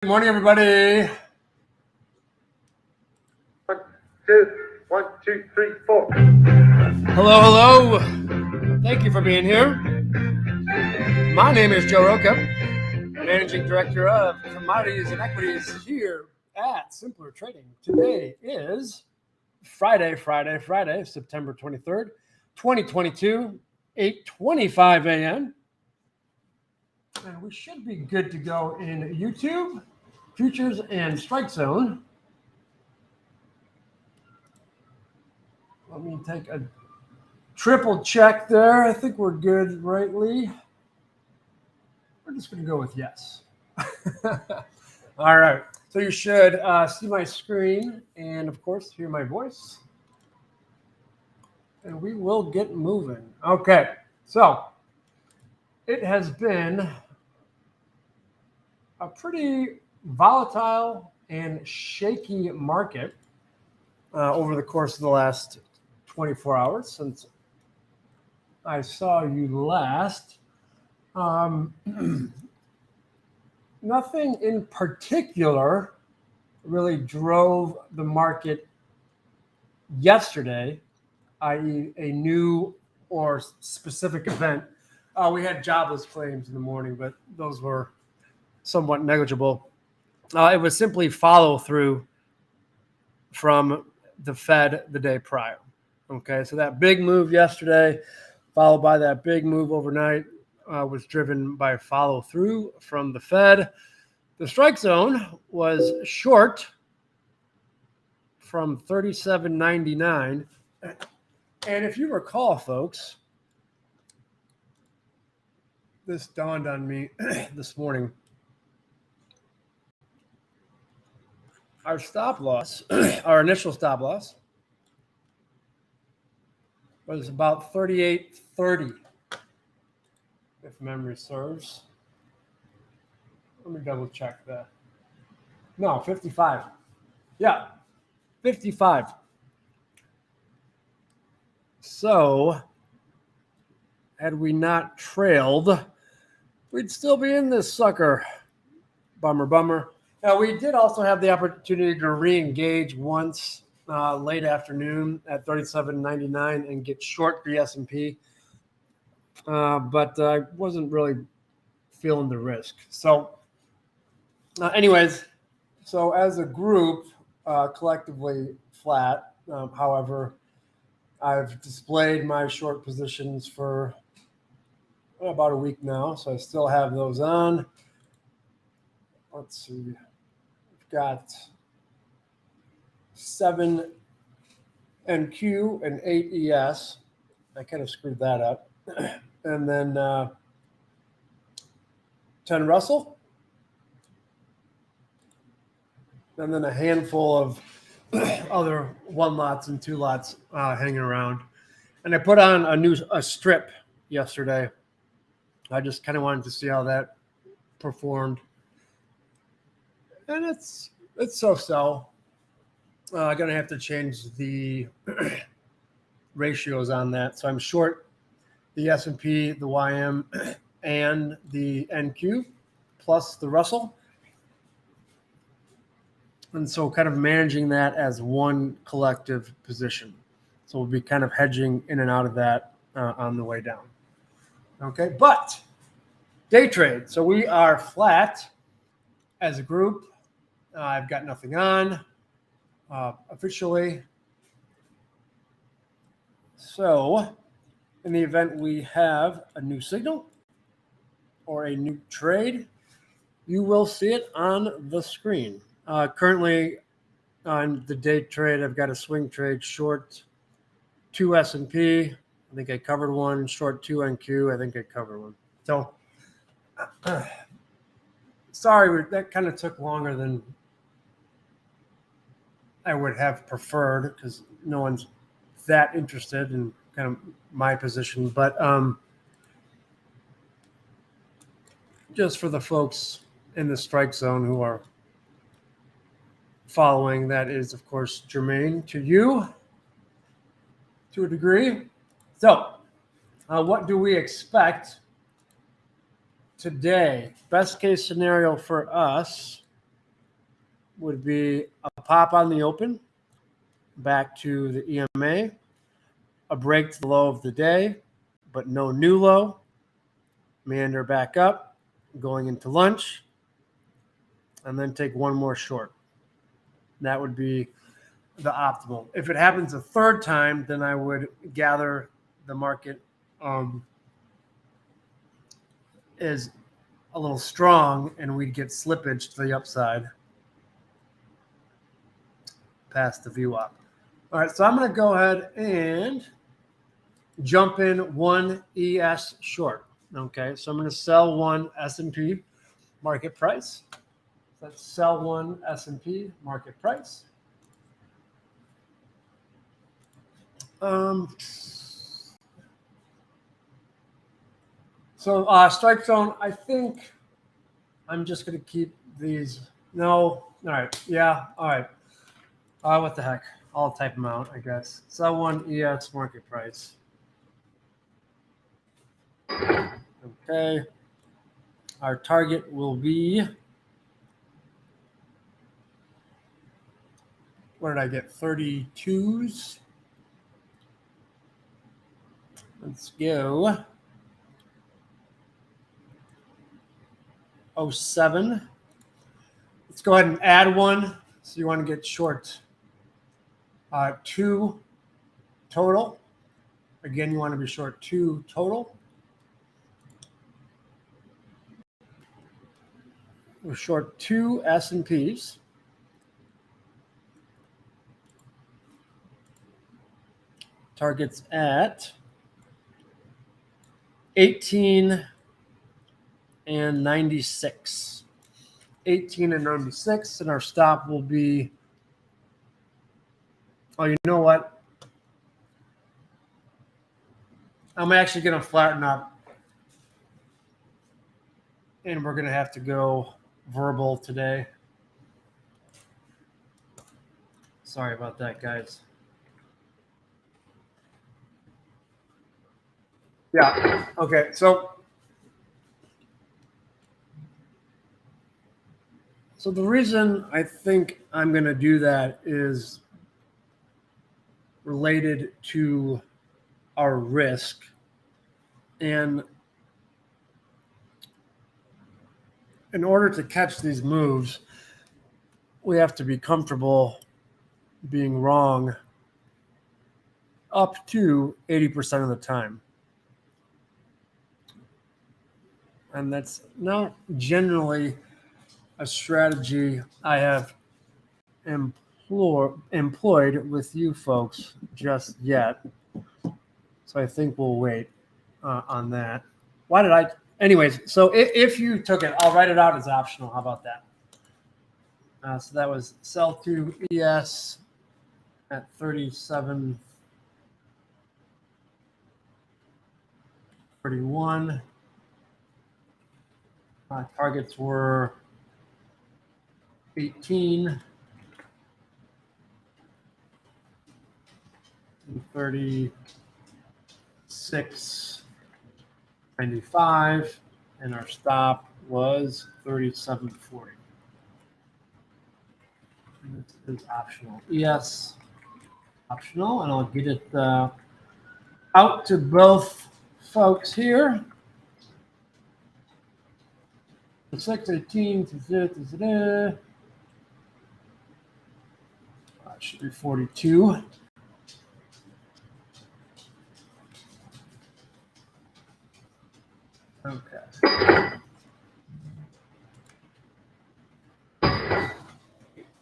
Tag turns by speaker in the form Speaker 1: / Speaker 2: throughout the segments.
Speaker 1: Good morning, everybody.
Speaker 2: 1, 2, 3, 4.
Speaker 1: Hello. Thank you for being here. My name is Joe Roca, Managing Director of Commodities and Equities here at Simpler Trading. Today is Friday, September 23rd, 2022, 8:25 a.m. And we should be good to go in YouTube, Futures, and Strike Zone. Let me take a triple check there. I think we're good, right, Lee? We're just going to go with yes. All right. So you should see my screen and, of course, hear my voice. And we will get moving. Okay. So it has been a pretty volatile and shaky market over the course of the last 24 hours since I saw you last. Nothing in particular really drove the market yesterday, i.e. a new or specific event. We had jobless claims in the morning, but those were somewhat negligible. It was simply follow through from the Fed the day prior. Okay, so that big move yesterday, followed by that big move overnight, was driven by follow through from the Fed. The strike zone was short from 37.99. And if you recall, folks, this dawned on me this morning. Our stop loss, our initial stop loss, was about 38.30, if memory serves. Let me double check that. No, 55. Yeah, 55. So, had we not trailed, we'd still be in this sucker. Bummer. Now, we did also have the opportunity to re-engage once late afternoon at 37.99 and get short the S&P. But I wasn't really feeling the risk. So anyways, so as a group, collectively flat. However, I've displayed my short positions for about a week now, so I still have those on. Let's see. We've got 7 NQ and 8 ES. I kind of screwed that up. And then 10 Russell. And then a handful of other 1 lots and 2 lots hanging around. And I put on a strip yesterday. I just kind of wanted to see how that performed. And it's so-so. I'm going to have to change the ratios on that. So I'm short the S&P, the YM, and the NQ, plus the Russell. And so kind of managing that as one collective position. So we'll be kind of hedging in and out of that on the way down. Okay, but day trade. So we are flat as a group. I've got nothing on officially. So in the event we have a new signal or a new trade, you will see it on the screen. Currently on the day trade, I've got a swing trade short 2 S&P. I think I covered one. Short 2 NQ. I think I covered one. So sorry, that kind of took longer than I would have preferred because no one's that interested in kind of my position. But just for the folks in the strike zone who are following, that is, of course, germane to you to a degree. So what do we expect today? Best case scenario for us would be a pop on the open, back to the EMA, a break to the low of the day, but no new low, meander back up, going into lunch, and then take one more short. That would be the optimal. If it happens a third time, then I would gather the market is a little strong and we'd get slippage to the upside past the VWAP. All right, so I'm going to go ahead and jump in one ES short. Okay, so I'm going to sell one S&P market price. Let's sell one S&P market price. So strike zone, I think I'm just going to keep these. No. All right. Yeah. All right. What the heck? I'll type them out, I guess. Sell one EX market price. Okay. Our target will be, what did I get? 32s. Let's go. 07. Let's go ahead and add one. So you want to get short 2 total. Again, you want to be short 2 total. We're short 2 S&Ps. Targets at 18 and 96. 18 and 96, and our stop will be, oh, you know what? I'm actually going to flatten up, and we're going to have to go verbal today. Sorry about that, guys. Yeah, okay, so the reason I think I'm going to do that is related to our risk. And in order to catch these moves, we have to be comfortable being wrong up to 80% of the time. And that's not generally a strategy I have employed with you folks just yet. So I think we'll wait on that. Why did I? Anyways, so if you took it, I'll write it out as optional. How about that? So that was sell to ES at 37.31. Targets were 18 and 36.95, and our stop was 37.40. This is optional. ES optional, and I'll get it out to both folks here. 618 should be 42. Okay.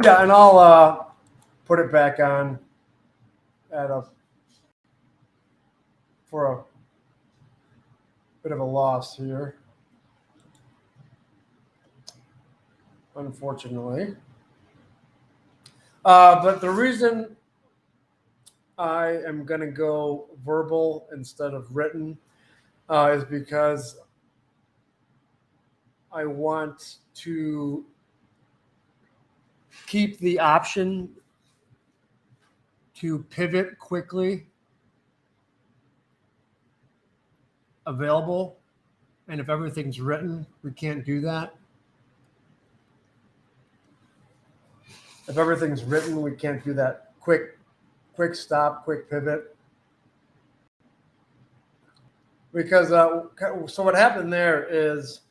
Speaker 1: Yeah, and I'll put it back on at for a bit of a loss here, unfortunately. But the reason I am going to go verbal instead of written is because I want to keep the option to pivot quickly available. And if everything's written, we can't do that. if everything's written, we can't do that quick stop, quick pivot. Because so what happened there is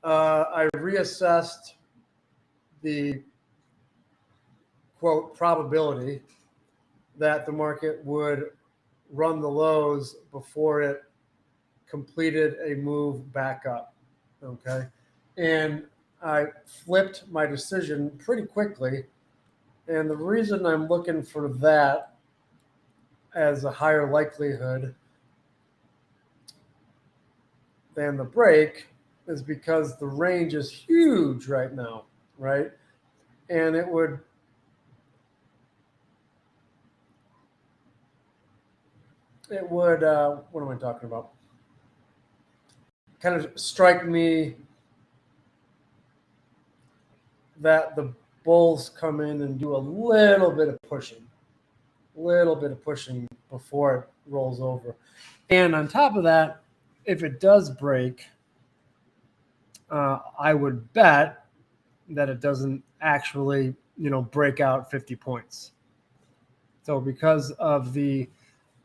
Speaker 1: I reassessed the quote probability that the market would run the lows before it completed a move back up. Okay. And I flipped my decision pretty quickly. And the reason I'm looking for that as a higher likelihood than the break is because the range is huge right now, right? And it would what am I talking about? Kind of strike me that the bulls come in and do a little bit of pushing before it rolls over. And on top of that, if it does break, I would bet that it doesn't actually, break out 50 points. So because of the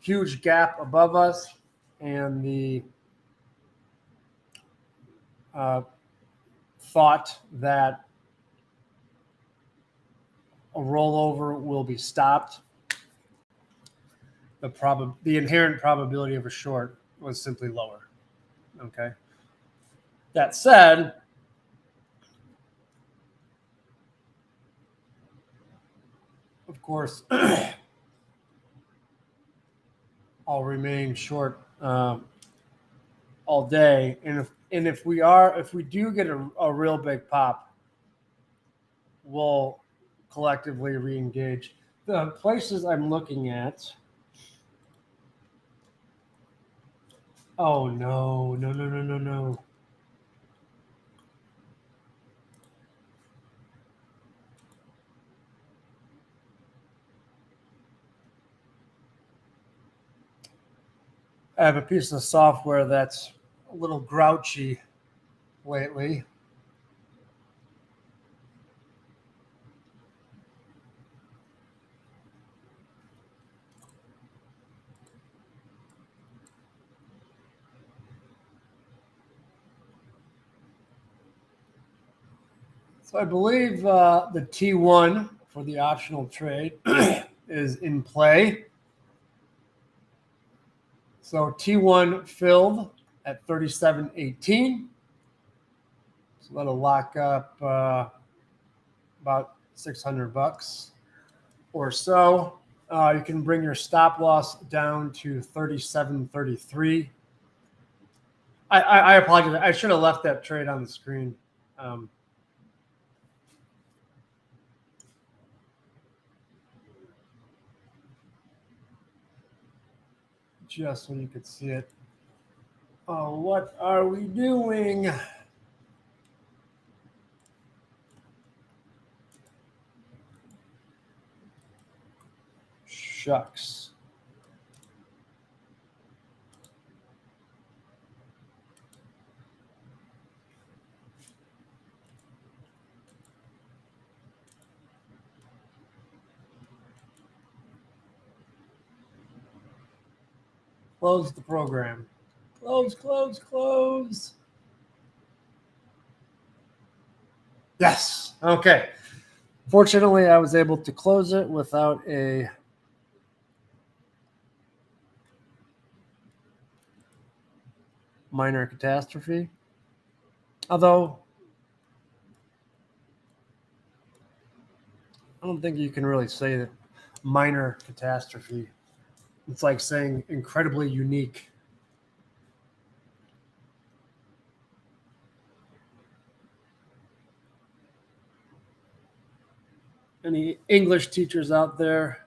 Speaker 1: huge gap above us and the thought that a rollover will be stopped, the inherent probability of a short was simply lower. Okay. That said, of course, I'll remain short all day, and if we do get a real big pop, we'll collectively re-engage. The places I'm looking at. Oh no. I have a piece of software that's a little grouchy lately. So I believe the T1 for the optional trade is in play. So T1 filled at 37.18. So that'll lock up about $600 or so. You can bring your stop loss down to 37.33. I apologize. I should have left that trade on the screen. Just so you could see it. Oh, what are we doing? Shucks. Close the program. Close. Yes. Okay. Fortunately, I was able to close it without a minor catastrophe. Although, I don't think you can really say that minor catastrophe. It's like saying incredibly unique. Any English teachers out there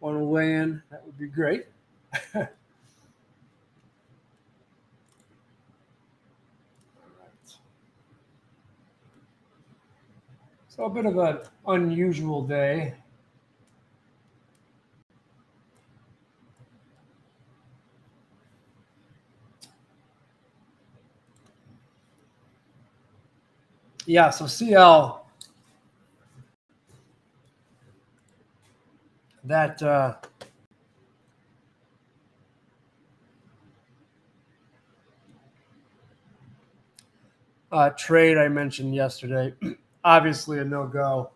Speaker 1: want to weigh in? That would be great. So a bit of an unusual day. Yeah, so CL that trade I mentioned yesterday, obviously a no-go.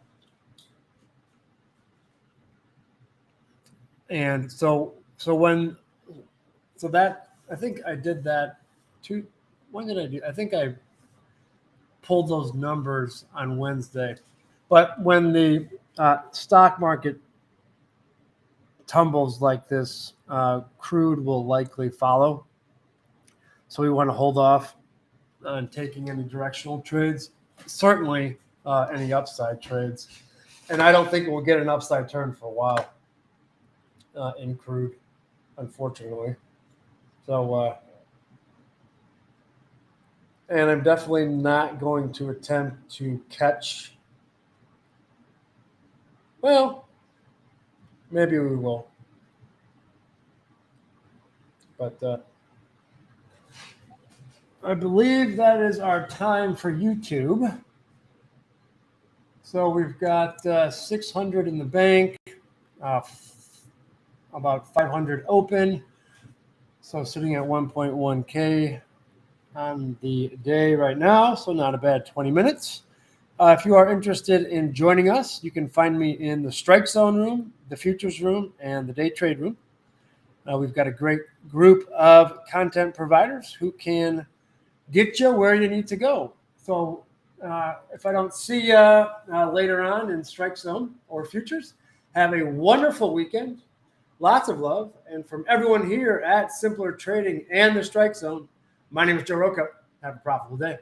Speaker 1: And so that, I think I did that when did I do? I think I pulled those numbers on Wednesday. But when the stock market tumbles like this, crude will likely follow. So we want to hold off on taking any directional trades, certainly any upside trades. And I don't think we'll get an upside turn for a while in crude, unfortunately. So, and I'm definitely not going to attempt to catch. Well, maybe we will. But I believe that is our time for YouTube. So we've got 600 in the bank, about 500 open. So sitting at 1.1K on the day right now. So not a bad 20 minutes. If you are interested in joining us, you can find me in the Strike Zone room, the Futures room, and the Day Trade room. We've got a great group of content providers who can get you where you need to go. So if I don't see you later on in Strike Zone or Futures, have a wonderful weekend. Lots of love. And from everyone here at Simpler Trading and the Strike Zone, my name is Joe Rocca. Have a profitable day.